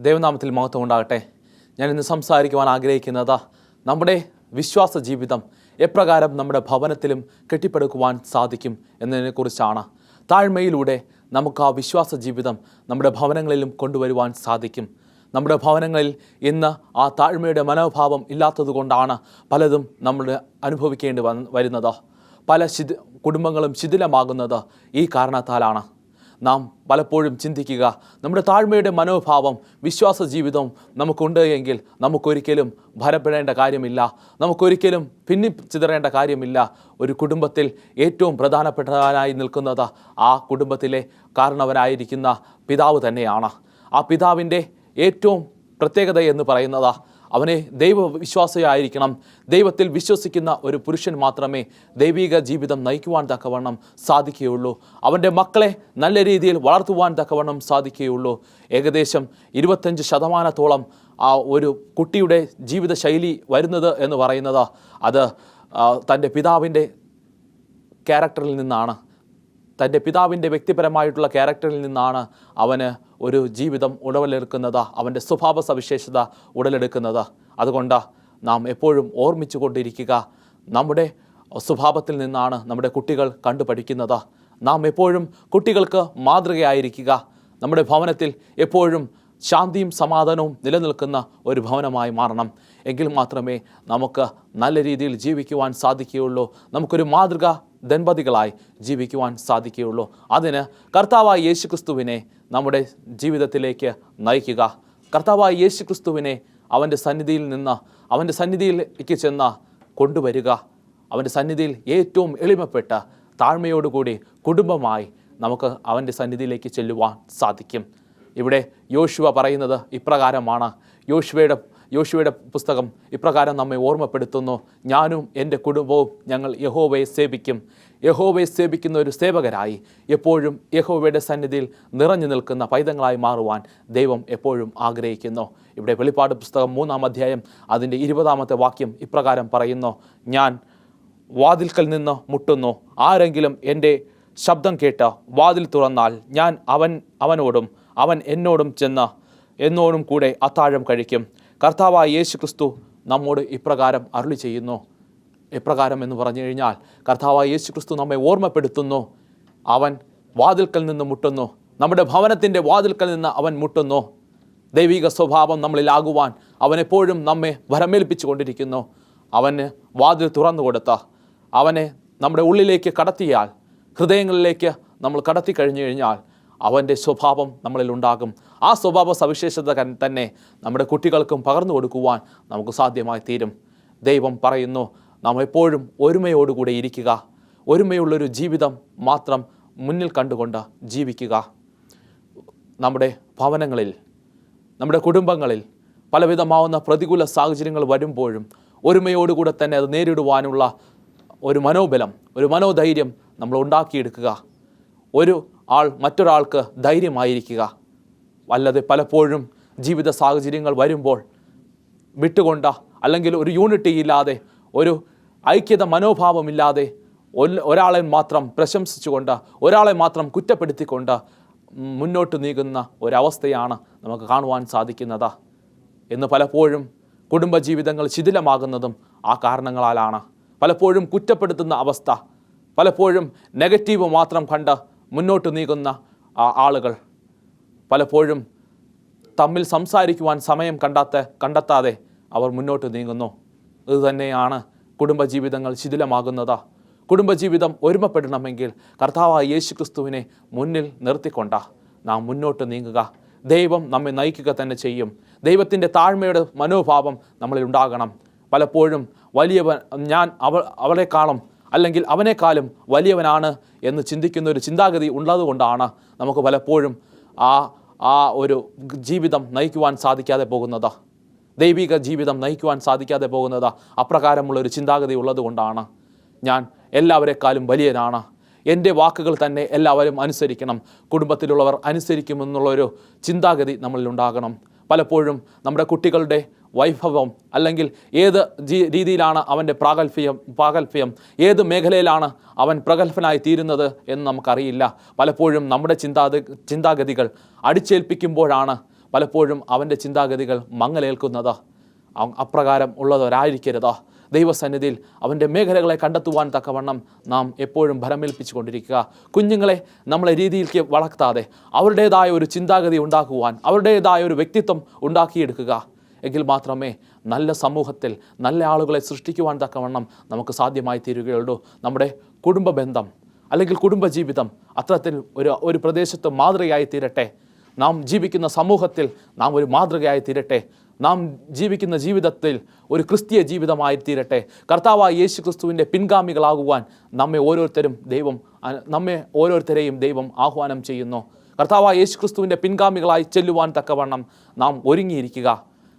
ദൈവനാമത്തിൽ മഹത്വം ഉണ്ടാകട്ടെ. ഞാൻ ഇന്ന് സംസാരിക്കുവാൻ ആഗ്രഹിക്കുന്നത് നമ്മുടെ വിശ്വാസ ജീവിതം എപ്രകാരം നമ്മുടെ ഭവനത്തിലും കെട്ടിപ്പടുക്കുവാൻ സാധിക്കും എന്നതിനെക്കുറിച്ചാണ്. താഴ്മയിലൂടെ നമുക്ക് ആ വിശ്വാസ ജീവിതം നമ്മുടെ ഭവനങ്ങളിലും കൊണ്ടുവരുവാൻ സാധിക്കും. നമ്മുടെ ഭവനങ്ങളിൽ ഇന്ന് ആ താഴ്മയുടെ മനോഭാവം ഇല്ലാത്തതുകൊണ്ടാണ് പലതും നമ്മൾ അനുഭവിക്കേണ്ടി വരുന്നത്. പല കുടുംബങ്ങളും ശിഥിലമാകുന്നത് ഈ കാരണത്താലാണ്. നാം പലപ്പോഴും ചിന്തിക്കുക, നമ്മുടെ താഴ്മയുടെ മനോഭാവം വിശ്വാസ ജീവിതവും നമുക്കുണ്ട് എങ്കിൽ നമുക്കൊരിക്കലും ഭയപ്പെടേണ്ട കാര്യമില്ല, നമുക്കൊരിക്കലും ചിതറേണ്ട കാര്യമില്ല. ഒരു കുടുംബത്തിൽ ഏറ്റവും പ്രധാനപ്പെട്ടവനായി നിൽക്കുന്നത് ആ കുടുംബത്തിലെ കാരണവനായിരിക്കുന്ന പിതാവ് തന്നെയാണ്. ആ പിതാവിൻ്റെ ഏറ്റവും പ്രത്യേകത എന്ന് പറയുന്നത് അവനെ ദൈവവിശ്വാസിയായിരിക്കണം. ദൈവത്തിൽ വിശ്വസിക്കുന്ന ഒരു പുരുഷൻ മാത്രമേ ദൈവിക ജീവിതം നയിക്കുവാൻ തക്കവണ്ണം സാധിക്കുകയുള്ളൂ. അവൻ്റെ മക്കളെ നല്ല രീതിയിൽ വളർത്തുവാൻ തക്കവണ്ണം സാധിക്കുകയുള്ളൂ. ഏകദേശം 25% ആ ഒരു കുട്ടിയുടെ ജീവിതശൈലി വരുന്നത് എന്ന് പറയുന്നത് അത് തൻ്റെ പിതാവിൻ്റെ ക്യാരക്ടറിൽ നിന്നാണ്. തൻ്റെ പിതാവിൻ്റെ വ്യക്തിപരമായിട്ടുള്ള ക്യാരക്ടറിൽ നിന്നാണ് അവന് ഒരു ജീവിതം ഉടലെടുക്കുന്നത്, അവൻ്റെ സ്വഭാവ സവിശേഷത ഉടലെടുക്കുന്നത്. അതുകൊണ്ട് നാം എപ്പോഴും ഓർമ്മിച്ചു കൊണ്ടിരിക്കുക, നമ്മുടെ സ്വഭാവത്തിൽ നിന്നാണ് നമ്മുടെ കുട്ടികൾ കണ്ടുപഠിക്കുന്നത്. നാം എപ്പോഴും കുട്ടികൾക്ക് മാതൃകയായിരിക്കുക. നമ്മുടെ ഭവനത്തിൽ എപ്പോഴും ശാന്തിയും സമാധാനവും നിലനിൽക്കുന്ന ഒരു ഭവനമായി മാറണം. എങ്കിൽ മാത്രമേ നമുക്ക് നല്ല രീതിയിൽ ജീവിക്കുവാൻ സാധിക്കുകയുള്ളൂ. നമുക്കൊരു മാതൃക ദമ്പതികളായി ജീവിക്കുവാൻ സാധിക്കുകയുള്ളൂ. അതിന് കർത്താവായ യേശുക്രിസ്തുവിനെ നമ്മുടെ ജീവിതത്തിലേക്ക് നയിക്കുക. കർത്താവായ യേശുക്രിസ്തുവിനെ അവൻ്റെ സന്നിധിയിലേക്ക് ചെന്ന് കൊണ്ടുവരിക. അവൻ്റെ സന്നിധിയിൽ ഏറ്റവും എളിമപ്പെട്ട താഴ്മയോടുകൂടി കുടുംബമായി നമുക്ക് അവൻ്റെ സന്നിധിയിലേക്ക് ചെല്ലുവാൻ സാധിക്കും. ഇവിടെ യോശുവ പറയുന്നത് ഇപ്രകാരമാണ്. യോശുവയുടെ പുസ്തകം ഇപ്രകാരം നമ്മെ ഓർമ്മപ്പെടുത്തുന്നു: ഞാനും എൻ്റെ കുടുംബവും ഞങ്ങൾ യഹോവയെ സേവിക്കും. യഹോവയെ സേവിക്കുന്ന ഒരു സേവകരായി എപ്പോഴും യഹോവയുടെ സന്നിധിയിൽ നിറഞ്ഞു നിൽക്കുന്ന പൈതങ്ങളായി മാറുവാൻ ദൈവം എപ്പോഴും ആഗ്രഹിക്കുന്നു. ഇവിടെ വെളിപ്പാട് പുസ്തകം 3-ാം അധ്യായം അതിൻ്റെ 20-ാമത്തെ വാക്യം ഇപ്രകാരം പറയുന്നു: ഞാൻ വാതിൽക്കൽ നിന്ന് മുട്ടുന്നു. ആരെങ്കിലും എൻ്റെ ശബ്ദം കേട്ട് വാതിൽ തുറന്നാൽ ഞാൻ അവനോടും അവൻ എന്നോടും ചെന്ന് എന്നോടും കൂടെ അത്താഴം കഴിക്കും. കർത്താവായ യേശുക്രിസ്തു നമ്മോട് ഇപ്രകാരം അരുളി ചെയ്യുന്നു. എപ്രകാരം എന്ന് പറഞ്ഞു കഴിഞ്ഞാൽ, കർത്താവായ യേശുക്രിസ്തു നമ്മെ ഓർമ്മപ്പെടുത്തുന്നു. അവൻ വാതിൽക്കൽ നിന്ന് മുട്ടുന്നു. നമ്മുടെ ഭവനത്തിൻ്റെ വാതിൽക്കൽ നിന്ന് അവൻ മുട്ടുന്നു. ദൈവിക സ്വഭാവം നമ്മളിലാകുവാൻ അവൻ എപ്പോഴും നമ്മെ വരമേൽപ്പിച്ചു കൊണ്ടിരിക്കുന്നു. അവന് വാതിൽ തുറന്നു കൊടുത്ത അവനെ നമ്മുടെ ഉള്ളിലേക്ക് കടത്തിയാൽ, ഹൃദയങ്ങളിലേക്ക് നമ്മൾ കടത്തി കഴിഞ്ഞു കഴിഞ്ഞാൽ അവൻ്റെ സ്വഭാവം നമ്മളിൽ ഉണ്ടാകും. ആ സ്വഭാവ സവിശേഷത തന്നെ നമ്മുടെ കുട്ടികൾക്കും പകർന്നു കൊടുക്കുവാൻ നമുക്ക് സാധ്യമായി തീരും. ദൈവം പറയുന്നു, നാം എപ്പോഴും ഒരുമയോടുകൂടെ ഇരിക്കുക. ഒരുമയുള്ളൊരു ജീവിതം മാത്രം മുന്നിൽ കണ്ടുകൊണ്ട് ജീവിക്കുക. നമ്മുടെ ഭവനങ്ങളിൽ, നമ്മുടെ കുടുംബങ്ങളിൽ പലവിധമാവുന്ന പ്രതികൂല സാഹചര്യങ്ങൾ വരുമ്പോഴും ഒരുമയോടുകൂടെ തന്നെ അത് നേരിടുവാനുള്ള ഒരു മനോബലം, ഒരു മനോധൈര്യം നമ്മൾ ഉണ്ടാക്കിയെടുക്കുക. ഒരു ആൾ മറ്റൊരാൾക്ക് ധൈര്യമായിരിക്കുക. അല്ലാതെ പലപ്പോഴും ജീവിത സാഹചര്യങ്ങൾ വരുമ്പോൾ വിട്ടുകൊണ്ട, അല്ലെങ്കിൽ ഒരു യൂണിറ്റി ഇല്ലാതെ, ഒരു ഐക്യത മനോഭാവമില്ലാതെ ഒരാളെ മാത്രം പ്രശംസിച്ചുകൊണ്ട്, ഒരാളെ മാത്രം കുറ്റപ്പെടുത്തിക്കൊണ്ട് മുന്നോട്ട് നീങ്ങുന്ന ഒരവസ്ഥയാണ് നമുക്ക് കാണുവാൻ സാധിക്കുന്നത്. എന്ന് പലപ്പോഴും കുടുംബജീവിതങ്ങൾ ശിഥിലമാകുന്നതും ആ കാരണങ്ങളാലാണ്. പലപ്പോഴും കുറ്റപ്പെടുത്തുന്ന അവസ്ഥ, പലപ്പോഴും നെഗറ്റീവ് മാത്രം കണ്ട് മുന്നോട്ട് നീങ്ങുന്ന ആളുകൾ പലപ്പോഴും തമ്മിൽ സംസാരിക്കുവാൻ സമയം കണ്ടെത്താതെ അവർ മുന്നോട്ട് നീങ്ങുന്നു. ഇതുതന്നെയാണ് കുടുംബജീവിതങ്ങൾ ശിഥിലമാകുന്നത്. കുടുംബജീവിതം ഒരുമപ്പെടണമെങ്കിൽ കർത്താവായ യേശുക്രിസ്തുവിനെ മുന്നിൽ നിർത്തിക്കൊണ്ട നാം മുന്നോട്ട് നീങ്ങുക. ദൈവം നമ്മെ നയിക്കുക തന്നെ ചെയ്യും. ദൈവത്തിൻ്റെ താഴ്മയുടെ മനോഭാവം നമ്മളിൽ ഉണ്ടാകണം. പലപ്പോഴും ഞാൻ അവളെക്കാളും അല്ലെങ്കിൽ അവനേക്കാളും വലിയവനാണ് എന്ന് ചിന്തിക്കുന്ന ഒരു ചിന്താഗതി ഉള്ളതുകൊണ്ടാണ് നമുക്ക് പലപ്പോഴും ആ ഒരു ജീവിതം നയിക്കുവാൻ സാധിക്കാതെ പോകുന്നത്. ദൈവിക ജീവിതം നയിക്കുവാൻ സാധിക്കാതെ പോകുന്നത് അപ്രകാരമുള്ളൊരു ചിന്താഗതി ഉള്ളതുകൊണ്ടാണ്. ഞാൻ എല്ലാവരെക്കാളും വലിയനാണ്, എൻ്റെ വാക്കുകൾ തന്നെ എല്ലാവരും അനുസരിക്കണം, കുടുംബത്തിലുള്ളവർ അനുസരിക്കുമെന്നുള്ളൊരു ചിന്താഗതി നമ്മളിലുണ്ടാകണം. പലപ്പോഴും നമ്മുടെ കുട്ടികളുടെ വൈഭവം, അല്ലെങ്കിൽ ഏത് രീതിയിലാണ് അവൻ്റെ പ്രാഗൽഭ്യം, ഏത് മേഖലയിലാണ് അവൻ പ്രഗത്ഭനായി തീരുന്നത് എന്ന് നമുക്കറിയില്ല. പലപ്പോഴും നമ്മുടെ ചിന്താഗതികൾ അടിച്ചേൽപ്പിക്കുമ്പോഴാണ് പലപ്പോഴും അവൻ്റെ ചിന്താഗതികൾ മങ്ങലേൽക്കുന്നത്. അപ്രകാരം ഉള്ളവരായിരിക്കരുത്. ദൈവസന്നിധിയിൽ അവൻ്റെ മേഖലകളെ കണ്ടെത്തുവാൻ തക്കവണ്ണം നാം എപ്പോഴും ഭരമേൽപ്പിച്ചു കൊണ്ടിരിക്കുക. കുഞ്ഞുങ്ങളെ നമ്മളെ രീതിയിലേക്ക് വളർത്താതെ അവരുടേതായ ഒരു ചിന്താഗതി ഉണ്ടാക്കുവാൻ, അവരുടേതായ ഒരു വ്യക്തിത്വം ഉണ്ടാക്കിയെടുക്കുക. എങ്കിൽ മാത്രമേ നല്ല സമൂഹത്തിൽ നല്ല ആളുകളെ സൃഷ്ടിക്കുവാൻ തക്കവണ്ണം നമുക്ക് സാധ്യമായി തീരുകയുള്ളൂ. നമ്മുടെ കുടുംബ ബന്ധം അല്ലെങ്കിൽ കുടുംബജീവിതം അത്തരത്തിൽ ഒരു പ്രദേശത്ത് മാതൃകയായി തീരട്ടെ. നാം ജീവിക്കുന്ന സമൂഹത്തിൽ നാം ഒരു മാതൃകയായി തീരട്ടെ. നാം ജീവിക്കുന്ന ജീവിതത്തിൽ ഒരു ക്രിസ്തീയ ജീവിതമായി തീരട്ടെ. കർത്താവായ യേശു ക്രിസ്തുവിൻ്റെ പിൻഗാമികളാകുവാൻ നമ്മെ ഓരോരുത്തരെയും ദൈവം ആഹ്വാനം ചെയ്യുന്നു. കർത്താവായ യേശു ക്രിസ്തുവിൻ്റെ പിൻഗാമികളായി ചെല്ലുവാൻ തക്കവണ്ണം നാം ഒരുങ്ങിയിരിക്കുക.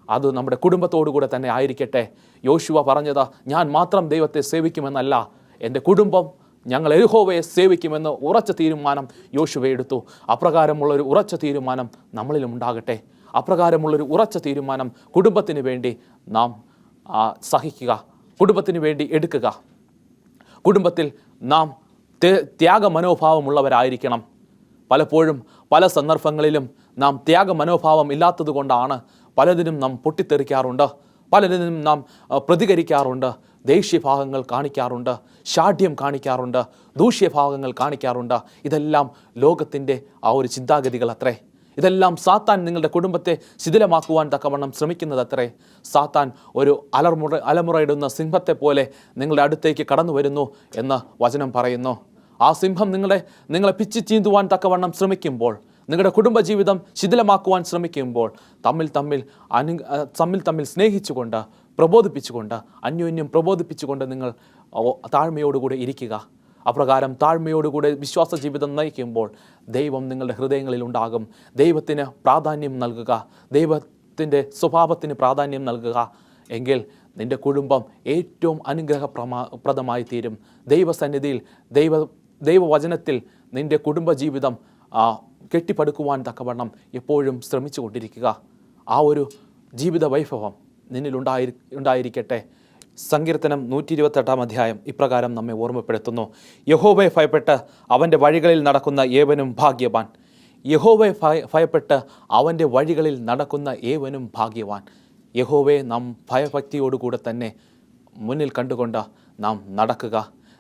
അത് നമ്മുടെ കുടുംബത്തോടുകൂടെ തന്നെ ആയിരിക്കട്ടെ. യോശുവ പറഞ്ഞത്, ഞാൻ മാത്രം ദൈവത്തെ സേവിക്കുമെന്നല്ല, എൻ്റെ കുടുംബം ഞങ്ങൾ യഹോവയെ സേവിക്കുമെന്ന് ഉറച്ച തീരുമാനം യോശുവ എടുത്തു. അപ്രകാരമുള്ളൊരു ഉറച്ച തീരുമാനം നമ്മളിലും ഉണ്ടാകട്ടെ. അപ്രകാരമുള്ളൊരു ഉറച്ച തീരുമാനം കുടുംബത്തിന് വേണ്ടി നാം സഹിക്കുക, കുടുംബത്തിന് വേണ്ടി എടുക്കുക. കുടുംബത്തിൽ നാം ത്യാഗമനോഭാവമുള്ളവരായിരിക്കണം. പലപ്പോഴും പല സന്ദർഭങ്ങളിലും നാം ത്യാഗമനോഭാവം ഇല്ലാത്തത് കൊണ്ടാണ് പലതിനും നാം പൊട്ടിത്തെറിക്കാറുണ്ട്, പലതിനും നാം പ്രതികരിക്കാറുണ്ട്, ദേഷ്യഭാവങ്ങൾ കാണിക്കാറുണ്ട്, ശാഠ്യം കാണിക്കാറുണ്ട്, ദൂഷ്യഭാവങ്ങൾ കാണിക്കാറുണ്ട്. ഇതെല്ലാം ലോകത്തിൻ്റെ ആ ഒരു ചിന്താഗതികൾ അത്രേ. ഇതെല്ലാം സാത്താൻ നിങ്ങളുടെ കുടുംബത്തെ ശിഥിലമാക്കുവാൻ തക്കവണ്ണം ശ്രമിക്കുന്നതത്രേ. സാത്താൻ ഒരു അലമുറയിടുന്ന സിംഹത്തെ പോലെ നിങ്ങളുടെ അടുത്തേക്ക് കടന്നു വരുന്നു എന്ന് വചനം പറയുന്നു. ആ സിംഹം നിങ്ങളെ പിച്ചി ചീന്തുവാൻ തക്കവണ്ണം ശ്രമിക്കുമ്പോൾ, നിങ്ങളുടെ കുടുംബജീവിതം ശിഥിലമാക്കുവാൻ ശ്രമിക്കുമ്പോൾ തമ്മിൽ സ്നേഹിച്ചുകൊണ്ട്, പ്രബോധിപ്പിച്ചുകൊണ്ട്, അന്യോന്യം പ്രബോധിപ്പിച്ചുകൊണ്ട് നിങ്ങൾ താഴ്മയോടുകൂടെ ഇരിക്കുക. അപ്രകാരം താഴ്മയോടുകൂടെ വിശ്വാസ ജീവിതം നയിക്കുമ്പോൾ ദൈവം നിങ്ങളുടെ ഹൃദയങ്ങളിൽ ഉണ്ടാകും. ദൈവത്തിന് പ്രാധാന്യം നൽകുക, ദൈവത്തിൻ്റെ സ്വഭാവത്തിന് പ്രാധാന്യം നൽകുക. എങ്കിൽ നിൻ്റെ കുടുംബം ഏറ്റവും അനുഗ്രഹപ്രദമായി തീരും. ദൈവസന്നിധിയിൽ ദൈവവചനത്തിൽ നിൻ്റെ കുടുംബജീവിതം കെട്ടിപ്പടുക്കുവാൻ തക്കവണ്ണം എപ്പോഴും ശ്രമിച്ചു കൊണ്ടിരിക്കുക. ആ ഒരു ജീവിത വൈഭവം നിന്നിൽ ഉണ്ടായിരിക്കട്ടെ. സങ്കീർത്തനം 128 അധ്യായം ഇപ്രകാരം നമ്മെ ഓർമ്മപ്പെടുത്തുന്നു. യഹോവയെ ഭയപ്പെട്ട് അവൻ്റെ വഴികളിൽ നടക്കുന്ന ഏവനും ഭാഗ്യവാൻ. യഹോവയെ ഭയപ്പെട്ട് അവൻ്റെ വഴികളിൽ നടക്കുന്ന ഏവനും ഭാഗ്യവാൻ. യഹോവയെ നാം ഭയഭക്തിയോടുകൂടെ തന്നെ മുന്നിൽ കണ്ടുകൊണ്ട് നാം നടക്കുക.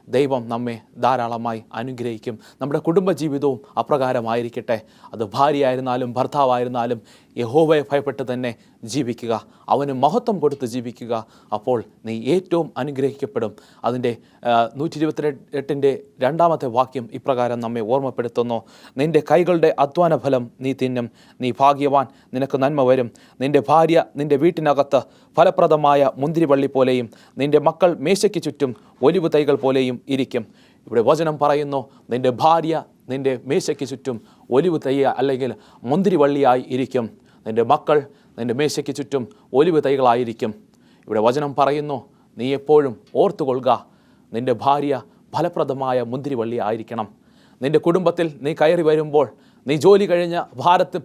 ദൈവം നമ്മെ ധാരാളമായി അനുഗ്രഹിക്കും. നമ്മുടെ കുടുംബജീവിതവും അപ്രകാരമായിരിക്കട്ടെ. അത് ഭാര്യയായിരുന്നാലും ഭർത്താവായിരുന്നാലും യഹോവയെ ഭയപ്പെട്ട് തന്നെ ജീവിക്കുക, അവന് മഹത്വം കൊടുത്ത് ജീവിക്കുക. അപ്പോൾ നീ ഏറ്റവും അനുഗ്രഹിക്കപ്പെടും. അതിൻ്റെ 128 2 വാക്യം ഇപ്രകാരം നമ്മെ ഓർമ്മപ്പെടുത്തുന്നു. നിൻ്റെ കൈകളുടെ അധ്വാന ഫലം നീ തിന്നും, നീ ഭാഗ്യവാൻ, നിനക്ക് നന്മ വരും. നിൻ്റെ ഭാര്യ നിൻ്റെ വീട്ടിനകത്ത് ഫലപ്രദമായ മുന്തിരിവള്ളി പോലെയും നിൻ്റെ മക്കൾ മേശയ്ക്ക് ചുറ്റും ഒലിവ് തൈകൾ പോലെയും ഇരിക്കും. ഇവിടെ വചനം പറയുന്നു, നിൻ്റെ ഭാര്യ നിൻ്റെ മേശയ്ക്ക് ചുറ്റും ഒലിവ് തൈ അല്ലെങ്കിൽ മുന്തിരിവള്ളിയായി ഇരിക്കും. നിൻ്റെ മക്കൾ നിൻ്റെ മേശയ്ക്ക് ചുറ്റും ഒലിവ് തൈകളായിരിക്കും. ഇവിടെ വചനം പറയുന്നു, നീ എപ്പോഴും ഓർത്തുകൊള്ളുക, നിൻ്റെ ഭാര്യ ഫലപ്രദമായ മുന്തിരിവള്ളി ആയിരിക്കണം. നിൻ്റെ കുടുംബത്തിൽ നീ കയറി വരുമ്പോൾ, നീ ജോലി കഴിഞ്ഞ്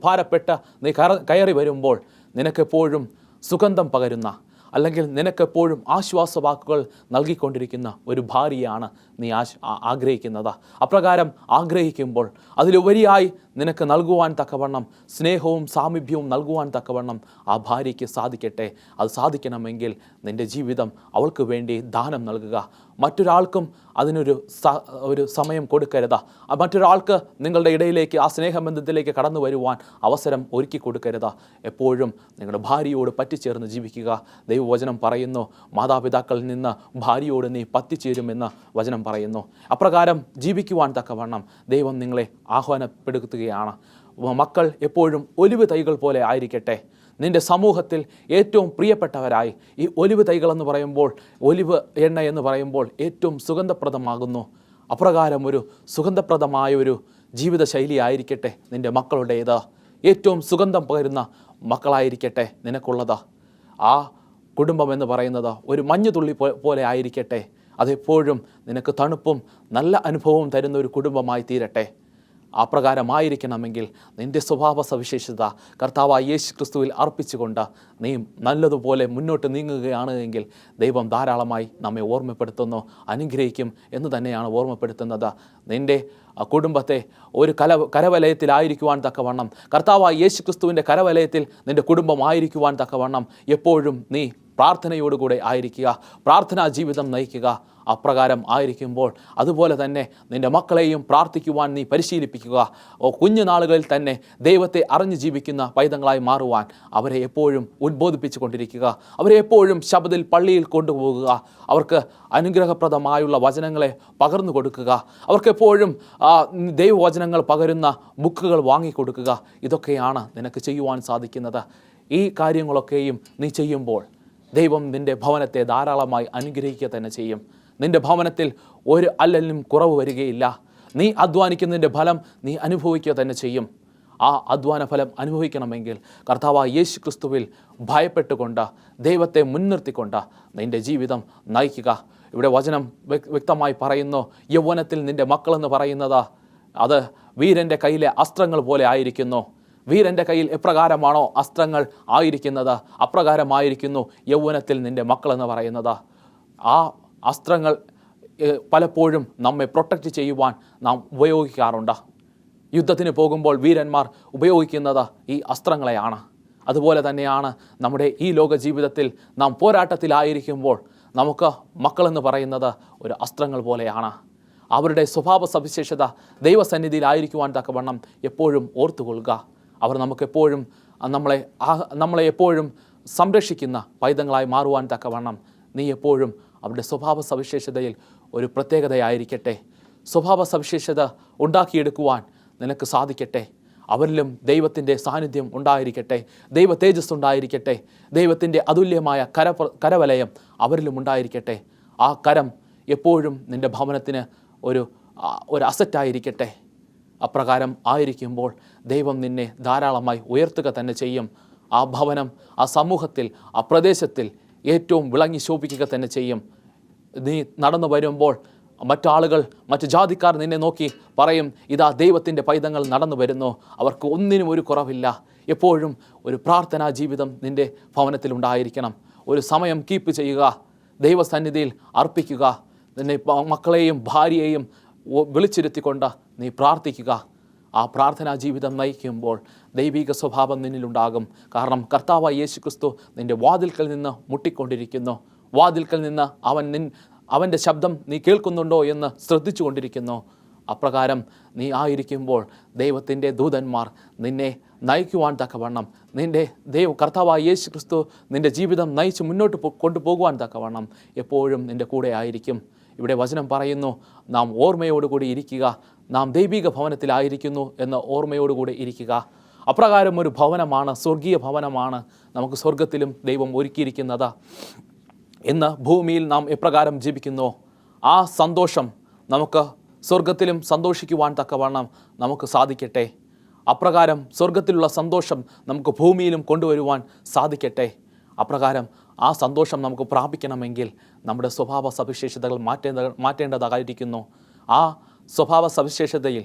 ഭാരപ്പെട്ട് നീ കയറി വരുമ്പോൾ നിനക്കെപ്പോഴും സുഗന്ധം പകരുന്ന അല്ലെങ്കിൽ നിനക്കെപ്പോഴും ആശ്വാസവാക്കുകൾ നൽകിക്കൊണ്ടിരിക്കുന്ന ഒരു ഭാര്യയാണ് നീ ആഗ്രഹിക്കുന്നത്. അപ്രകാരം ആഗ്രഹിക്കുമ്പോൾ അതിലുപരിയായി നിനക്ക് നൽകുവാൻ തക്കവണ്ണം സ്നേഹവും സാമീപ്യവും നൽകുവാൻ തക്കവണ്ണം ആ ഭാര്യയ്ക്ക് സാധിക്കട്ടെ. അത് സാധിക്കണമെങ്കിൽ നിൻ്റെ ജീവിതം അവൾക്ക് വേണ്ടി ദാനം നൽകുക. മറ്റൊരാൾക്കും അതിനൊരു സമയം കൊടുക്കരുത്. മറ്റൊരാൾക്ക് നിങ്ങളുടെ ഇടയിലേക്ക് ആ സ്നേഹബന്ധത്തിലേക്ക് കടന്നു വരുവാൻ അവസരം ഒരുക്കി കൊടുക്കരുത്. എപ്പോഴും നിങ്ങളുടെ ഭാര്യയോട് പറ്റിച്ചേർന്ന് ജീവിക്കുക. ദൈവവചനം പറയുന്നു, മാതാപിതാക്കളിൽ നിന്ന് ഭാര്യയോട് നീ പറ്റിച്ചേരുമെന്ന് വചനം പറയുന്നു. അപ്രകാരം ജീവിക്കുവാൻ തക്കവണ്ണം ദൈവം നിങ്ങളെ ആഹ്വാനപ്പെടുത്തുകയാണ്. മക്കൾ എപ്പോഴും ഒലിവ് തൈകൾ പോലെ ആയിരിക്കട്ടെ. നിൻ്റെ സമൂഹത്തിൽ ഏറ്റവും പ്രിയപ്പെട്ടവരായി, ഈ ഒലിവ് തൈകളെന്ന് പറയുമ്പോൾ, ഒലിവ് എണ്ണ എന്ന് പറയുമ്പോൾ ഏറ്റവും സുഗന്ധപ്രദമാകുന്നു. അപ്രകാരം ഒരു സുഗന്ധപ്രദമായ ഒരു ജീവിതശൈലി ആയിരിക്കട്ടെ നിൻ്റെ മക്കളുടേത്. ഏറ്റവും സുഗന്ധം പകരുന്ന മക്കളായിരിക്കട്ടെ നിനക്കുള്ളത്. ആ കുടുംബം എന്ന് പറയുന്നത് ഒരു മഞ്ഞുതുള്ളി പോലെ ആയിരിക്കട്ടെ. അതെപ്പോഴും നിനക്ക് തണുപ്പും നല്ല അനുഭവവും തരുന്ന ഒരു കുടുംബമായി തീരട്ടെ. അപ്രകാരമായിരിക്കണമെങ്കിൽ നിൻ്റെ സ്വഭാവ സവിശേഷത കർത്താവായ യേശു ക്രിസ്തുവിൽ അർപ്പിച്ചുകൊണ്ട് നീ നല്ലതുപോലെ മുന്നോട്ട് നീങ്ങുകയാണ് എങ്കിൽ ദൈവം ധാരാളമായി നമ്മെ ഓർമ്മപ്പെടുത്തുന്നു, അനുഗ്രഹിക്കും എന്ന് തന്നെയാണ് ഓർമ്മപ്പെടുത്തുന്നത്. നിൻ്റെ കുടുംബത്തെ ഒരു കരവലയത്തിലായിരിക്കുവാൻ തക്കവണ്ണം, കർത്താവായ യേശു ക്രിസ്തുവിൻ്റെ കരവലയത്തിൽ നിൻ്റെ കുടുംബമായിരിക്കുവാൻ തക്കവണ്ണം എപ്പോഴും നീ പ്രാർത്ഥനയോടുകൂടെ ആയിരിക്കുക, പ്രാർത്ഥനാ ജീവിതം നയിക്കുക. അപ്രകാരം ആയിരിക്കുമ്പോൾ അതുപോലെ തന്നെ നിൻ്റെ മക്കളെയും പ്രാർത്ഥിക്കുവാൻ നീ പരിശീലിപ്പിക്കുക. കുഞ്ഞുനാളുകളിൽ തന്നെ ദൈവത്തെ അറിഞ്ഞു ജീവിക്കുന്ന പൈതങ്ങളായി മാറുവാൻ അവരെ എപ്പോഴും ഉദ്ബോധിപ്പിച്ചു കൊണ്ടിരിക്കുക. അവരെ എപ്പോഴും ശബ്ദത്തിൽ പള്ളിയിൽ കൊണ്ടുപോകുക. അവർക്ക് അനുഗ്രഹപ്രദമായുള്ള വചനങ്ങളെ പകർന്നു കൊടുക്കുക. അവർക്കെപ്പോഴും ദൈവവചനങ്ങൾ പകരുന്ന ബുക്കുകൾ വാങ്ങിക്കൊടുക്കുക. ഇതൊക്കെയാണ് നിനക്ക് ചെയ്യുവാൻ സാധിക്കുന്നത്. ഈ കാര്യങ്ങളൊക്കെയും നീ ചെയ്യുമ്പോൾ ദൈവം നിൻ്റെ ഭവനത്തെ ധാരാളമായി അനുഗ്രഹിക്കുക തന്നെ ചെയ്യും. നിൻ്റെ ഭവനത്തിൽ ഒരു അല്ലലിനും കുറവ് വരികയില്ല. നീ അധ്വാനിക്കുന്നതിൻ്റെ ഫലം നീ അനുഭവിക്കുക തന്നെ ചെയ്യും. ആ അധ്വാന ഫലം അനുഭവിക്കണമെങ്കിൽ കർത്താവായ യേശു ക്രിസ്തുവിൽ ഭയപ്പെട്ടുകൊണ്ട് ദൈവത്തെ മുൻനിർത്തിക്കൊണ്ട് നിൻ്റെ ജീവിതം നയിക്കുക. ഇവിടെ വചനം വ്യക്തമായി പറയുന്നു, യൗവനത്തിൽ നിൻ്റെ മക്കളെന്ന് പറയുന്നത് അത് വീരൻ്റെ കയ്യിലെ അസ്ത്രങ്ങൾ പോലെ ആയിരിക്കുന്നു. വീരൻ്റെ കയ്യിൽ എപ്രകാരമാണോ അസ്ത്രങ്ങൾ ആയിരിക്കുന്നത്, അപ്രകാരമായിരിക്കുന്നു യൗവനത്തിൽ നിൻ്റെ മക്കളെന്ന് പറയുന്നത്. ആ അസ്ത്രങ്ങൾ പലപ്പോഴും നമ്മെ പ്രൊട്ടക്റ്റ് ചെയ്യുവാൻ നാം ഉപയോഗിക്കാറുണ്ട്. യുദ്ധത്തിന് പോകുമ്പോൾ വീരന്മാർ ഉപയോഗിക്കുന്നത് ഈ അസ്ത്രങ്ങളെയാണ്. അതുപോലെ തന്നെയാണ് നമ്മുടെ ഈ ലോക ജീവിതത്തിൽ നാം പോരാട്ടത്തിലായിരിക്കുമ്പോൾ നമുക്ക് മക്കളെന്ന് പറയുന്നത് ഒരു അസ്ത്രങ്ങൾ പോലെയാണ്. അവരുടെ സ്വഭാവ സവിശേഷത ദൈവസന്നിധിയിലായിരിക്കുവാൻ തക്കവണ്ണം എപ്പോഴും ഓർത്തുകൊള്ളുക. അവർ നമുക്കെപ്പോഴും നമ്മളെ എപ്പോഴും സംരക്ഷിക്കുന്ന പൈതങ്ങളായി മാറുവാൻ തക്കവണ്ണം നീ എപ്പോഴും അവരുടെ സ്വഭാവ സവിശേഷതയിൽ ഒരു പ്രത്യേകതയായിരിക്കട്ടെ. സ്വഭാവ സവിശേഷത ഉണ്ടാക്കിയെടുക്കുവാൻ നിനക്ക് സാധിക്കട്ടെ. അവരിലും ദൈവത്തിൻ്റെ സാന്നിധ്യം ഉണ്ടായിരിക്കട്ടെ, ദൈവ തേജസ് ഉണ്ടായിരിക്കട്ടെ, ദൈവത്തിൻ്റെ അതുല്യമായ കരവലയം അവരിലും ഉണ്ടായിരിക്കട്ടെ. ആ കരം എപ്പോഴും നിൻ്റെ ഭവനത്തിന് ഒരു അസറ്റായിരിക്കട്ടെ. അപ്രകാരം ആയിരിക്കുമ്പോൾ ദൈവം നിന്നെ ധാരാളമായി ഉയർത്തുക തന്നെ ചെയ്യും. ആ ഭവനം, ആ സമൂഹത്തിൽ, ആ പ്രദേശത്തിൽ ഏറ്റവും വിളങ്ങി ശോഭിക്കുക തന്നെ ചെയ്യും. നീ നടന്നു വരുമ്പോൾ മറ്റാളുകൾ, മറ്റു ജാതിക്കാർ നിന്നെ നോക്കി പറയും, ഇതാ ദൈവത്തിൻ്റെ പൈതങ്ങൾ നടന്നു വരുന്നു, അവർക്ക് ഒന്നിനും ഒരു കുറവില്ല. എപ്പോഴും ഒരു പ്രാർത്ഥനാ ജീവിതം നിൻ്റെ ഭവനത്തിലുണ്ടായിരിക്കണം. ഒരു സമയം കീപ്പ് ചെയ്യുക, ദൈവസന്നിധിയിൽ അർപ്പിക്കുക. നിന്നെ മക്കളെയും ഭാര്യയെയും വിളിച്ചിരുത്തിക്കൊണ്ട് നീ പ്രാർത്ഥിക്കുക. ആ പ്രാർത്ഥനാ ജീവിതം നയിക്കുമ്പോൾ ദൈവിക സ്വഭാവം നിന്നിലുണ്ടാകും. കാരണം കർത്താവായ യേശു ക്രിസ്തു നിൻ്റെ വാതിൽക്കൽ നിന്ന് മുട്ടിക്കൊണ്ടിരിക്കുന്നു. വാതിൽക്കൽ നിന്ന് അവൻ്റെ ശബ്ദം നീ കേൾക്കുന്നുണ്ടോ എന്ന് ശ്രദ്ധിച്ചു കൊണ്ടിരിക്കുന്നു. അപ്രകാരം നീ ആയിരിക്കുമ്പോൾ ദൈവത്തിൻ്റെ ദൂതന്മാർ നിന്നെ നയിക്കുവാൻ തക്കവണ്ണം, നിൻ്റെ കർത്താവായ യേശു ക്രിസ്തു നിൻ്റെ ജീവിതം നയിച്ച് മുന്നോട്ട് കൊണ്ടുപോകുവാൻ തക്കവണ്ണം എപ്പോഴും നിൻ്റെ കൂടെ ആയിരിക്കും. ഇവിടെ വചനം പറയുന്നു, നാം ഓർമ്മയോടുകൂടി ഇരിക്കുക, നാം ദൈവിക ഭവനത്തിലായിരിക്കുന്നു എന്ന ഓർമ്മയോടുകൂടി ഇരിക്കുക. അപ്രകാരം ഒരു ഭവനമാണ്, സ്വർഗീയ ഭവനമാണ് നമുക്ക് സ്വർഗത്തിലും ദൈവം ഒരുക്കിയിരിക്കുന്നത്. ഇന്ന് ഭൂമിയിൽ നാം എപ്രകാരം ജീവിക്കുന്നു, ആ സന്തോഷം നമുക്ക് സ്വർഗത്തിലും സന്തോഷിക്കുവാൻ തക്കവണ്ണം നമുക്ക് സാധിക്കട്ടെ. അപ്രകാരം സ്വർഗത്തിലുള്ള സന്തോഷം നമുക്ക് ഭൂമിയിലും കൊണ്ടുവരുവാൻ സാധിക്കട്ടെ. അപ്രകാരം ആ സന്തോഷം നമുക്ക് പ്രാപിക്കണമെങ്കിൽ നമ്മുടെ സ്വഭാവ സവിശേഷതകൾ മാറ്റേണ്ടതായിരിക്കുന്നു. ആ സ്വഭാവ സവിശേഷതയിൽ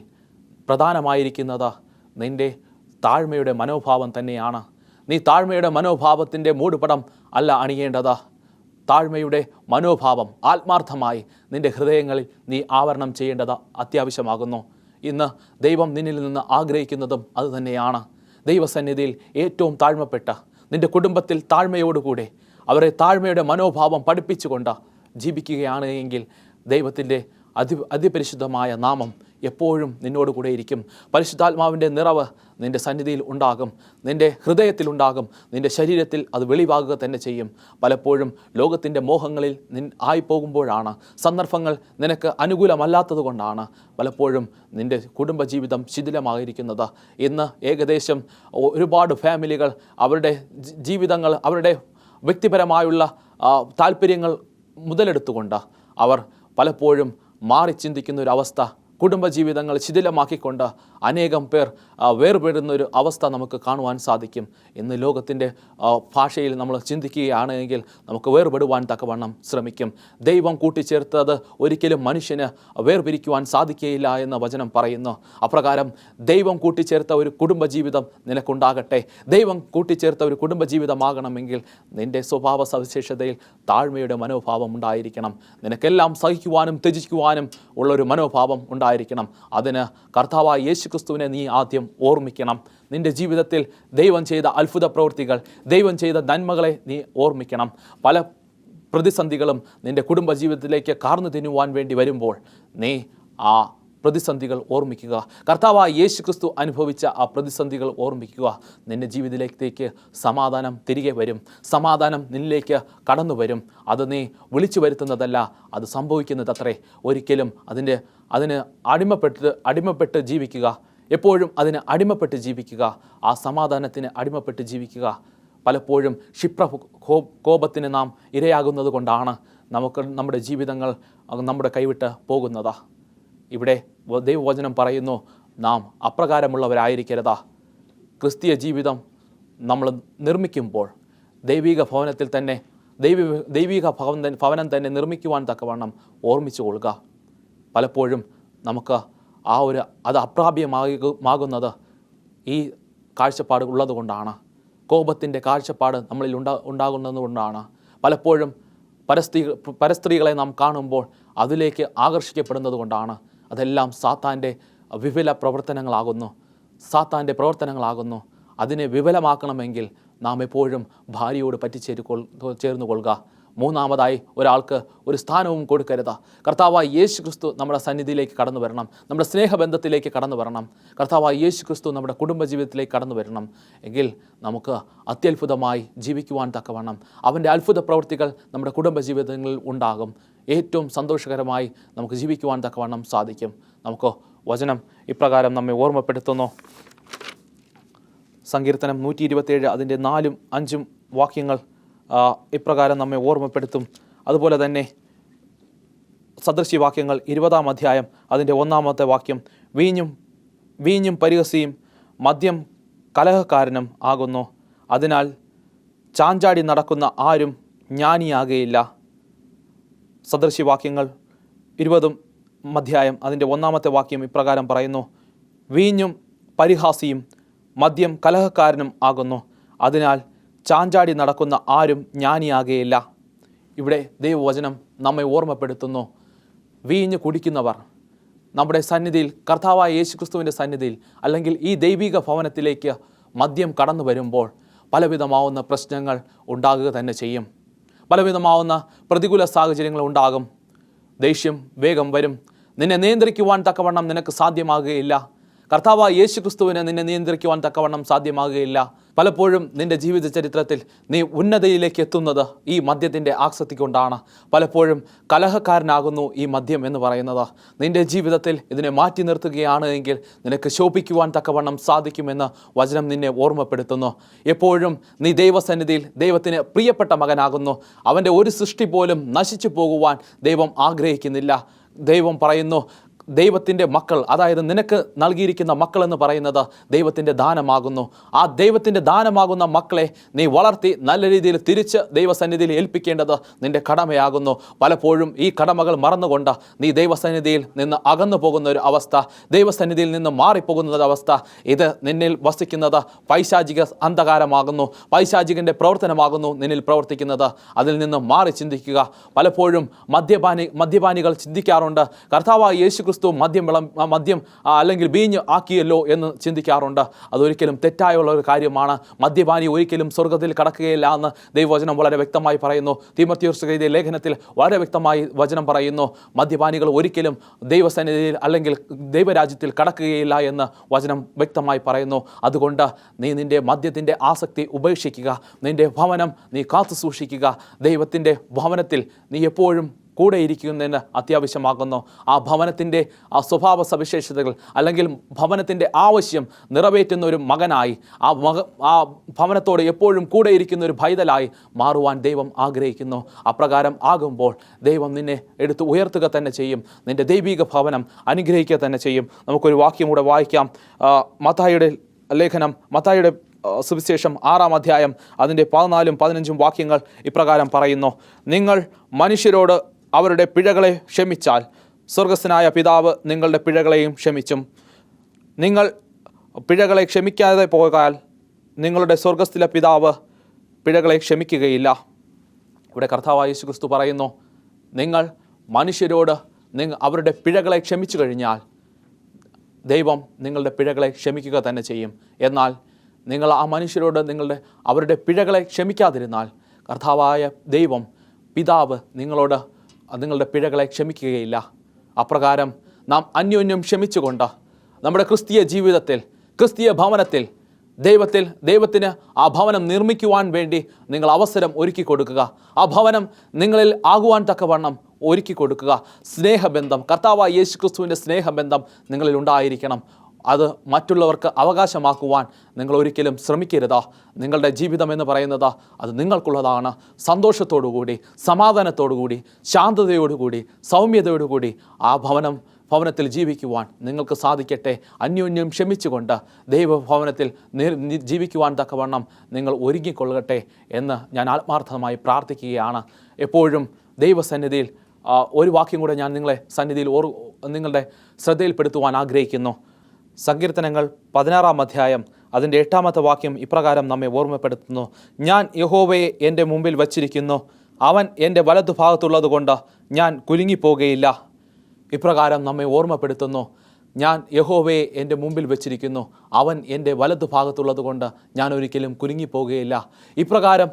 പ്രധാനമായിരിക്കുന്നത് നിൻ്റെ താഴ്മയുടെ മനോഭാവം തന്നെയാണ്. നീ താഴ്മയുടെ മനോഭാവത്തിൻ്റെ മൂടുപടം അല്ല അണിയേണ്ടത്. താഴ്മയുടെ മനോഭാവം ആത്മാർത്ഥമായി നിൻ്റെ ഹൃദയങ്ങളിൽ നീ ആവരണം ചെയ്യേണ്ടത് അത്യാവശ്യമാകുന്നു. ഇന്ന് ദൈവം നിന്നിൽ നിന്ന് ആഗ്രഹിക്കുന്നതും അതുതന്നെയാണ്. ദൈവസന്നിധിയിൽ ഏറ്റവും താഴ്മപ്പെട്ട നിൻ്റെ കുടുംബത്തിൽ താഴ്മയോടുകൂടെ അവരെ താഴ്മയുടെ മനോഭാവം പഠിപ്പിച്ചുകൊണ്ട് ജീവിക്കുകയാണ് എങ്കിൽ ദൈവത്തിൻ്റെ അതിപരിശുദ്ധമായ നാമം എപ്പോഴും നിന്നോട് കൂടെ ഇരിക്കും. പരിശുദ്ധാത്മാവിൻ്റെ നിറവ് നിൻ്റെ സന്നിധിയിൽ ഉണ്ടാകും, നിൻ്റെ ഹൃദയത്തിലുണ്ടാകും, നിൻ്റെ ശരീരത്തിൽ അത് വെളിവാകുക തന്നെ ചെയ്യും. പലപ്പോഴും ലോകത്തിൻ്റെ മോഹങ്ങളിൽ ആയിപ്പോകുമ്പോഴാണ്, സന്ദർഭങ്ങൾ നിനക്ക് അനുകൂലമല്ലാത്തത് കൊണ്ടാണ് പലപ്പോഴും നിൻ്റെ കുടുംബജീവിതം ശിഥിലമായിരിക്കുന്നത്. ഇന്ന് ഏകദേശം ഒരുപാട് ഫാമിലികൾ അവരുടെ ജീവിതങ്ങൾ, അവരുടെ വ്യക്തിപരമായുള്ള താല്പര്യങ്ങൾ മുതലെടുത്തുകൊണ്ട് അവർ പലപ്പോഴും മാറി ചിന്തിക്കുന്ന ഒരവസ്ഥ കുടുംബജീവിതങ്ങൾ ശിഥിലമാക്കിക്കൊണ്ട് അനേകം പേർ വേർപെടുന്ന ഒരു അവസ്ഥ നമുക്ക് കാണുവാൻ സാധിക്കും. ഇന്ന് ലോകത്തിൻ്റെ ഭാഷയിൽ നമ്മൾ ചിന്തിക്കുകയാണെങ്കിൽ നമുക്ക് വേർപെടുവാൻ തക്കവണ്ണം ശ്രമിക്കും. ദൈവം കൂട്ടിച്ചേർത്തത് ഒരിക്കലും മനുഷ്യന് വേർപിരിക്കുവാൻ സാധിക്കുകയില്ല എന്ന വചനം പറയുന്നു. അപ്രകാരം ദൈവം കൂട്ടിച്ചേർത്ത ഒരു കുടുംബജീവിതം നിനക്കുണ്ടാകട്ടെ. ദൈവം കൂട്ടിച്ചേർത്ത ഒരു കുടുംബജീവിതമാകണമെങ്കിൽ നിൻ്റെ സ്വഭാവ സവിശേഷതയിൽ താഴ്മയുടെ മനോഭാവം ഉണ്ടായിരിക്കണം. നിനക്കെല്ലാം സഹിക്കുവാനും ത്യജിക്കുവാനും ഉള്ളൊരു മനോഭാവം ഉണ്ടായിരിക്കണം. അതിന് കർത്താവായ യേശുക്രിസ്തുവിനെ നീ ആദ്യം ഓർമ്മിക്കണം. നിൻ്റെ ജീവിതത്തിൽ ദൈവം ചെയ്ത അത്ഭുത പ്രവൃത്തികൾ, ദൈവം ചെയ്ത നന്മകളെ നീ ഓർമ്മിക്കണം. പല പ്രതിസന്ധികളും നിൻ്റെ കുടുംബജീവിതത്തിലേക്ക് കാർന്നു തിന്നുവാൻ വേണ്ടി വരുമ്പോൾ നീ ആ പ്രതിസന്ധികൾ ഓർമ്മിക്കുക. കർത്താവായ യേശുക്രിസ്തു അനുഭവിച്ച ആ പ്രതിസന്ധികൾ ഓർമ്മിക്കുക. നിൻ്റെ ജീവിതത്തിലേക്ക് സമാധാനം തിരികെ വരും. സമാധാനം നിന്നിലേക്ക് കടന്നു വരും. അത് നീ വിളിച്ചു വരുത്തുന്നതല്ല, അത് സംഭവിക്കുന്നതത്രേ. ഒരിക്കലും അതിന് അടിമപ്പെട്ട് ജീവിക്കുക. എപ്പോഴും അതിന് അടിമപ്പെട്ട് ജീവിക്കുക. ആ സമാധാനത്തിന് അടിമപ്പെട്ട് ജീവിക്കുക. പലപ്പോഴും കോപത്തിന് നാം ഇരയാകുന്നത് കൊണ്ടാണ് നമ്മുടെ ജീവിതങ്ങൾ നമ്മുടെ കൈവിട്ട് പോകുന്നത്. ഇവിടെ ദൈവവചനം പറയുന്നു, നാം അപ്രകാരമുള്ളവരായിരിക്കരുതാ. ക്രിസ്തീയ ജീവിതം നമ്മൾ നിർമ്മിക്കുമ്പോൾ ദൈവിക ഭവനത്തിൽ തന്നെ ദൈവിക ഭവനം തന്നെ നിർമ്മിക്കുവാൻ ഓർമ്മിച്ചു കൊള്ളുക. പലപ്പോഴും നമുക്ക് അത് അപ്രാപ്യമാകുന്നത് ഈ കാഴ്ചപ്പാട് ഉള്ളത് കൊണ്ടാണ്. കോപത്തിൻ്റെ കാഴ്ചപ്പാട് നമ്മളിൽ ഉണ്ടാകുന്നത് കൊണ്ടാണ്. പലപ്പോഴും പരസ്ത്രീകളെ നാം കാണുമ്പോൾ അതിലേക്ക് ആകർഷിക്കപ്പെടുന്നത് കൊണ്ടാണ്. അതെല്ലാം സാത്താൻ്റെ പ്രവർത്തനങ്ങളാകുന്നു. അതിനെ വിഫലമാക്കണമെങ്കിൽ നാം എപ്പോഴും ഭാര്യയോട് ചേർന്ന് കൊള്ളുക. മൂന്നാമതായി ഒരാൾക്ക് ഒരു സ്ഥാനവും കൊടുക്കരുത്. കർത്താവായ യേശുക്രിസ്തു നമ്മുടെ സന്നിധിയിലേക്ക് കടന്നു വരണം. നമ്മുടെ സ്നേഹബന്ധത്തിലേക്ക് കടന്നു വരണം. കർത്താവായ യേശുക്രിസ്തു നമ്മുടെ കുടുംബജീവിതത്തിലേക്ക് കടന്നു വരണം. എങ്കിൽ നമുക്ക് അത്യത്ഭുതമായി ജീവിക്കുവാൻ തക്കവണ്ണം അവൻ്റെ അത്ഭുത പ്രവൃത്തികൾ നമ്മുടെ കുടുംബജീവിതങ്ങളിൽ ഉണ്ടാകും. ഏറ്റവും സന്തോഷകരമായി നമുക്ക് ജീവിക്കുവാൻ തക്കവണ്ണം സാധിക്കും. നമുക്ക് വചനം ഇപ്രകാരം നമ്മെ ഓർമ്മപ്പെടുത്തുന്നു. സങ്കീർത്തനം 127 അതിൻ്റെ 4, 5 വാക്യങ്ങൾ ഇപ്രകാരം നമ്മെ ഓർമ്മപ്പെടുത്തും. അതുപോലെ തന്നെ സദൃശ്യവാക്യങ്ങൾ 20-ാം അധ്യായം അതിൻ്റെ 1-ാമത്തെ വാക്യം, വീഞ്ഞും പരിഹസിയും മദ്യം കലഹക്കാരനും ആകുന്നു. അതിനാൽ ചാഞ്ചാടി നടക്കുന്ന ആരും ജ്ഞാനിയാകുകയില്ല. സദൃശ്യവാക്യങ്ങൾ 20-ാം അധ്യായം അതിൻ്റെ 1-ാമത്തെ വാക്യം ഇപ്രകാരം പറയുന്നു, വീഞ്ഞും പരിഹാസിയും മദ്യം കലഹക്കാരനും ആകുന്നു. അതിനാൽ ചാഞ്ചാടി നടക്കുന്ന ആരും ജ്ഞാനിയാകുകയില്ല. ഇവിടെ ദൈവവചനം നമ്മെ ഓർമ്മപ്പെടുത്തുന്നു, വീഞ്ഞ് കുടിക്കുന്നവർ നമ്മുടെ സന്നിധിയിൽ, കർത്താവായ യേശുക്രിസ്തുവിൻ്റെ സന്നിധിയിൽ അല്ലെങ്കിൽ ഈ ദൈവിക ഭവനത്തിലേക്ക് മദ്യം കടന്നു വരുമ്പോൾ പലവിധമാവുന്ന പ്രശ്നങ്ങൾ ഉണ്ടാകുക തന്നെ ചെയ്യും. പലവിധമാവുന്ന പ്രതികൂല സാഹചര്യങ്ങൾ ഉണ്ടാകും. ദേഷ്യം വേഗം വരും. നിന്നെ നിയന്ത്രിക്കുവാൻ തക്കവണ്ണം നിനക്ക് സാധ്യമാകുകയില്ല. കർത്താവായ യേശുക്രിസ്തുവിനെ നിന്നെ നിയന്ത്രിക്കുവാൻ തക്കവണ്ണം സാധ്യമാകുകയില്ല. പലപ്പോഴും നിൻ്റെ ജീവിത ചരിത്രത്തിൽ നീ ഉന്നതയിലേക്ക് എത്തുന്നത് ഈ മദ്യത്തിൻ്റെ ആസക്തി കൊണ്ടാണ്. പലപ്പോഴും കലഹക്കാരനാകുന്നു ഈ മദ്യം എന്ന് പറയുന്നത്. നിൻ്റെ ജീവിതത്തിൽ ഇതിനെ മാറ്റി നിർത്തുകയാണ് എങ്കിൽ നിനക്ക് ശോഭിക്കുവാൻ തക്കവണ്ണം സാധിക്കുമെന്ന് വചനം നിന്നെ ഓർമ്മപ്പെടുത്തുന്നു. എപ്പോഴും നീ ദൈവസന്നിധിയിൽ ദൈവത്തിന് പ്രിയപ്പെട്ട മകനാകുന്നു. അവൻ്റെ ഒരു സൃഷ്ടി പോലും നശിച്ചു പോകുവാൻ ദൈവം ആഗ്രഹിക്കുന്നില്ല. ദൈവം പറയുന്നു, ദൈവത്തിൻ്റെ മക്കൾ, അതായത് നിനക്ക് നൽകിയിരിക്കുന്ന മക്കൾ എന്ന് പറയുന്നത് ദൈവത്തിൻ്റെ ദാനമാകുന്നു. ആ ദൈവത്തിൻ്റെ ദാനമാകുന്ന മക്കളെ നീ വളർത്തി നല്ല രീതിയിൽ തിരിച്ച് ദൈവസന്നിധിയിൽ ഏൽപ്പിക്കേണ്ടത് നിൻ്റെ കടമയാകുന്നു. പലപ്പോഴും ഈ കടമകൾ മറന്നുകൊണ്ട് നീ ദൈവസന്നിധിയിൽ നിന്ന് അകന്നു പോകുന്ന ഒരു അവസ്ഥ, ദൈവസന്നിധിയിൽ നിന്ന് മാറിപ്പോകുന്ന ഒരു അവസ്ഥ, ഇത് നിന്നിൽ വസിക്കുന്നത് പൈശാചിക അന്ധകാരമാകുന്നു. പൈശാചികൻ്റെ പ്രവർത്തനമാകുന്നു നിന്നിൽ പ്രവർത്തിക്കുന്നത്. അതിൽ നിന്ന് മാറി ചിന്തിക്കുക. പലപ്പോഴും മദ്യപാനികൾ ചിന്തിക്കാറുണ്ട്, കർത്താവായ യേശുക്രിസ്തു മദ്യം അല്ലെങ്കിൽ വീഞ്ഞ് ആക്കിയല്ലോ എന്ന് ചിന്തിക്കാറുണ്ട്. അതൊരിക്കലും തെറ്റായുള്ള ഒരു കാര്യമാണ്. മദ്യപാനി ഒരിക്കലും സ്വർഗ്ഗത്തിൽ കടക്കുകയില്ല എന്ന് ദൈവവചനം വളരെ വ്യക്തമായി പറയുന്നു. തീമോഥെയോസിന് എഴുതിയ ലേഖനത്തിൽ വളരെ വ്യക്തമായി വചനം പറയുന്നു, മദ്യപാനികൾ ഒരിക്കലും ദൈവസന്നിധിയിൽ അല്ലെങ്കിൽ ദൈവരാജ്യത്തിൽ കടക്കുകയില്ല എന്ന് വചനം വ്യക്തമായി പറയുന്നു. അതുകൊണ്ട് നീ നിൻ്റെ മദ്യത്തിൻ്റെ ആസക്തി ഉപേക്ഷിക്കുക. നിൻ്റെ ഭവനം നീ കാത്തു സൂക്ഷിക്കുക. ദൈവത്തിൻ്റെ ഭവനത്തിൽ നീ എപ്പോഴും കൂടെ ഇരിക്കുന്നതിന് അത്യാവശ്യമാകുന്നു. ആ ഭവനത്തിൻ്റെ ആ സ്വഭാവ സവിശേഷതകൾ അല്ലെങ്കിൽ ഭവനത്തിൻ്റെ ആവശ്യം നിറവേറ്റുന്ന ഒരു മകനായി, ആ ഭവനത്തോട് എപ്പോഴും കൂടെ ഇരിക്കുന്ന ഒരു പൈതലായി മാറുവാൻ ദൈവം ആഗ്രഹിക്കുന്നു. അപ്രകാരം ആകുമ്പോൾ ദൈവം നിന്നെ എടുത്ത് ഉയർത്തുക തന്നെ ചെയ്യും. നിൻ്റെ ദൈവിക ഭവനം അനുഗ്രഹിക്കുക തന്നെ ചെയ്യും. നമുക്കൊരു വാക്യം കൂടെ വായിക്കാം. മത്തായിയുടെ ലേഖനം, മത്തായിയുടെ സുവിശേഷം 6-ാം അധ്യായം അതിൻ്റെ 14-15 വാക്യങ്ങൾ ഇപ്രകാരം പറയുന്നു: നിങ്ങൾ മനുഷ്യരോട് അവരുടെ പിഴകളെ ക്ഷമിച്ചാൽ സ്വർഗസ്ഥനായ പിതാവ് നിങ്ങളുടെ പിഴകളെയും ക്ഷമിച്ചും. നിങ്ങൾ പിഴകളെ ക്ഷമിക്കാതെ പോയാൽ നിങ്ങളുടെ സ്വർഗസ്ഥിലെ പിതാവ് പിഴകളെ ക്ഷമിക്കുകയില്ല. ഇവിടെ കർത്താവായ യേശു ക്രിസ്തു പറയുന്നു, നിങ്ങൾ മനുഷ്യരോട് അവരുടെ പിഴകളെ ക്ഷമിച്ചു കഴിഞ്ഞാൽ ദൈവം നിങ്ങളുടെ പിഴകളെ ക്ഷമിക്കുക തന്നെ ചെയ്യും. എന്നാൽ നിങ്ങൾ ആ മനുഷ്യരോട് അവരുടെ പിഴകളെ ക്ഷമിക്കാതിരുന്നാൽ കർത്താവായ ദൈവം പിതാവ് നിങ്ങളുടെ പിഴകളെ ക്ഷമിക്കുകയില്ല. അപ്രകാരം നാം അന്യോന്യം ക്ഷമിച്ചുകൊണ്ട് നമ്മുടെ ക്രിസ്തീയ ജീവിതത്തിൽ, ക്രിസ്തീയ ഭവനത്തിൽ ദൈവത്തിന് ആ ഭവനം നിർമ്മിക്കുവാൻ വേണ്ടി നിങ്ങൾ അവസരം ഒരുക്കി കൊടുക്കുക. ആ ഭവനം നിങ്ങളിൽ ആകുവാൻ തക്കവണ്ണം ഒരുക്കി കൊടുക്കുക. സ്നേഹബന്ധം, കർത്താവായ യേശു ക്രിസ്തുവിൻ്റെ സ്നേഹബന്ധം നിങ്ങളിൽ ഉണ്ടായിരിക്കണം. അത് മറ്റുള്ളവർക്ക് അവകാശമാക്കുവാൻ നിങ്ങൾ ഒരിക്കലും ശ്രമിക്കരുത്. നിങ്ങളുടെ ജീവിതം എന്ന് പറയുന്നത് അത് നിങ്ങൾക്കുള്ളതാണ്. സന്തോഷത്തോടുകൂടി, സമാധാനത്തോടുകൂടി, ശാന്തതയോടുകൂടി, സൗമ്യതയോടുകൂടി ആ ഭവനത്തിൽ ജീവിക്കുവാൻ നിങ്ങൾക്ക് സാധിക്കട്ടെ. അന്യോന്യം ക്ഷമിച്ചുകൊണ്ട് ദൈവഭവനത്തിൽ ജീവിക്കുവാൻ തക്കവണ്ണം നിങ്ങൾ ഒരുങ്ങിക്കൊള്ളട്ടെ എന്ന് ഞാൻ ആത്മാർത്ഥമായി പ്രാർത്ഥിക്കുകയാണ്. എപ്പോഴും ദൈവസന്നിധിയിൽ ഒരു വാക്യം കൂടെ ഞാൻ നിങ്ങളുടെ ശ്രദ്ധയിൽപ്പെടുത്തുവാൻ ആഗ്രഹിക്കുന്നു. സങ്കീർത്തനങ്ങൾ 16-ാം അധ്യായം അതിൻ്റെ 8-ാമത്തെ വാക്യം ഇപ്രകാരം നമ്മെ ഓർമ്മപ്പെടുത്തുന്നു: ഞാൻ യഹോവയെ എൻ്റെ മുമ്പിൽ വച്ചിരിക്കുന്നു, അവൻ എൻ്റെ വലതുഭാഗത്തുള്ളത് കൊണ്ട് ഞാൻ കുലുങ്ങിപ്പോകുകയില്ല. ഇപ്രകാരം നമ്മെ ഓർമ്മപ്പെടുത്തുന്നു, ഞാൻ യഹോവയെ എൻ്റെ മുമ്പിൽ വച്ചിരിക്കുന്നു, അവൻ എൻ്റെ വലതുഭാഗത്തുള്ളത് കൊണ്ട് ഞാൻ ഒരിക്കലും കുലുങ്ങിപ്പോകുകയില്ല. ഇപ്രകാരം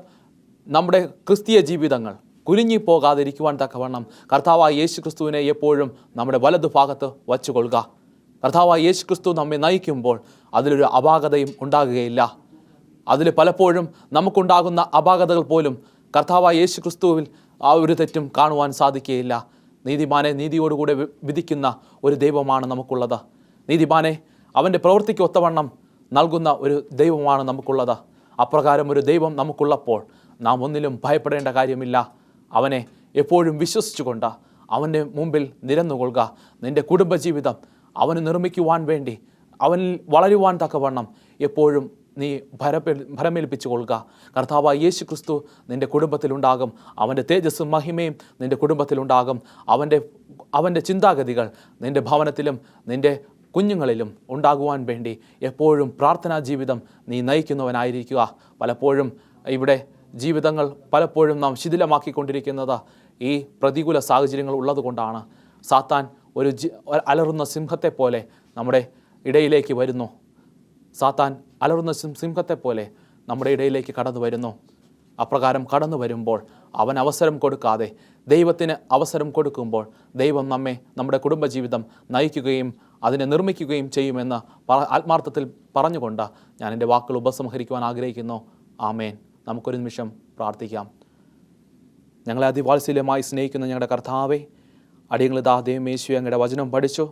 നമ്മുടെ ക്രിസ്തീയ ജീവിതങ്ങൾ കുലുങ്ങിപ്പോകാതിരിക്കുവാൻ തക്കവണ്ണം കർത്താവായ യേശു ക്രിസ്തുവിനെ എപ്പോഴും നമ്മുടെ വലതുഭാഗത്ത് വച്ചുകൊള്ളുക. കർത്താവായ യേശു ക്രിസ്തു നമ്മെ നയിക്കുമ്പോൾ അതിലൊരു അപാകതയും ഉണ്ടാകുകയില്ല. അതിൽ പലപ്പോഴും നമുക്കുണ്ടാകുന്ന അപാകതകൾ പോലും കർത്താവായ യേശു ക്രിസ്തുവിൽ ആ ഒരു തെറ്റും കാണുവാൻ സാധിക്കുകയില്ല. നീതിമാനെ നീതിയോടുകൂടെ വിധിക്കുന്ന ഒരു ദൈവമാണ് നമുക്കുള്ളത്. നീതിമാനെ അവൻ്റെ പ്രവൃത്തിക്ക് ഒത്തവണ്ണം നൽകുന്ന ഒരു ദൈവമാണ് നമുക്കുള്ളത്. അപ്രകാരം ഒരു ദൈവം നമുക്കുള്ളപ്പോൾ നാം ഒന്നിലും ഭയപ്പെടേണ്ട കാര്യമില്ല. അവനെ എപ്പോഴും വിശ്വസിച്ചുകൊണ്ട് അവൻ്റെ മുമ്പിൽ നിരന്നുകൊള്ളുക. നിൻ്റെ കുടുംബജീവിതം അവന് നിർമ്മിക്കുവാൻ വേണ്ടി, അവനിൽ വളരുവാൻ തക്കവണ്ണം എപ്പോഴും നീ ഭരമേൽപ്പിച്ചു കൊള്ളുക. കർത്താവായ യേശു ക്രിസ്തു നിൻ്റെ കുടുംബത്തിലുണ്ടാകും. അവൻ്റെ തേജസ്സും മഹിമയും നിൻ്റെ കുടുംബത്തിലുണ്ടാകും. അവൻ്റെ ചിന്താഗതികൾ നിൻ്റെ ഭവനത്തിലും നിൻ്റെ കുഞ്ഞുങ്ങളിലും ഉണ്ടാകുവാൻ വേണ്ടി എപ്പോഴും പ്രാർത്ഥനാ ജീവിതം നീ നയിക്കുന്നവനായിരിക്കുക. പലപ്പോഴും ഇവിടെ ജീവിതങ്ങൾ പലപ്പോഴും നാം ശിഥിലമാക്കിക്കൊണ്ടിരിക്കുന്നത് ഈ പ്രതികൂല സാഹചര്യങ്ങൾ ഉള്ളതുകൊണ്ടാണ്. സാത്താൻ ഒരു അലറുന്ന സിംഹത്തെ പോലെ നമ്മുടെ ഇടയിലേക്ക് വരുന്നു. സാത്താൻ അലറുന്ന സിംഹത്തെ പോലെ നമ്മുടെ ഇടയിലേക്ക് കടന്നു വരുന്നു. അപ്രകാരം കടന്നു വരുമ്പോൾ അവൻ അവസരം കൊടുക്കാതെ ദൈവത്തിന് അവസരം കൊടുക്കുമ്പോൾ ദൈവം നമ്മുടെ കുടുംബജീവിതം നയിക്കുകയും അതിനെ നിർമ്മിക്കുകയും ചെയ്യുമെന്ന് ആത്മാർത്ഥത്തിൽ പറഞ്ഞുകൊണ്ട് ഞാൻ എൻ്റെ വാക്കുകൾ ഉപസംഹരിക്കുവാൻ ആഗ്രഹിക്കുന്നു. ആമേൻ. നമുക്കൊരു നിമിഷം പ്രാർത്ഥിക്കാം. ഞങ്ങളെ അതിവാത്സല്യമായി സ്നേഹിക്കുന്ന ഞങ്ങളുടെ കർത്താവേ, അടിയങ്ങളിതാ ദൈവം യേശുവേ അങ്ങയുടെ വചനം പഠിച്ചു.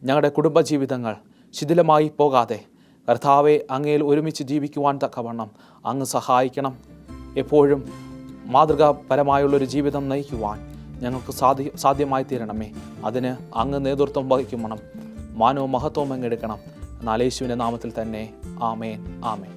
ഞങ്ങളുടെ കുടുംബജീവിതങ്ങൾ ശിഥിലമായി പോകാതെ കർത്താവെ അങ്ങയിൽ ഒരുമിച്ച് ജീവിക്കുവാൻ തക്കവണ്ണം അങ്ങ് സഹായിക്കണം. എപ്പോഴും മാതൃകാപരമായുള്ളൊരു ജീവിതം നയിക്കുവാൻ ഞങ്ങൾക്ക് സാധ്യമായി തീരണമേ. അതിന് അങ്ങ് നേതൃത്വം വഹിക്കണം. മാനവും മഹത്വവും അങ്ങെടുക്കണം. എന്നാൽ യേശുവിൻ്റെ നാമത്തിൽ തന്നെ ആമേൻ. ആമേൻ.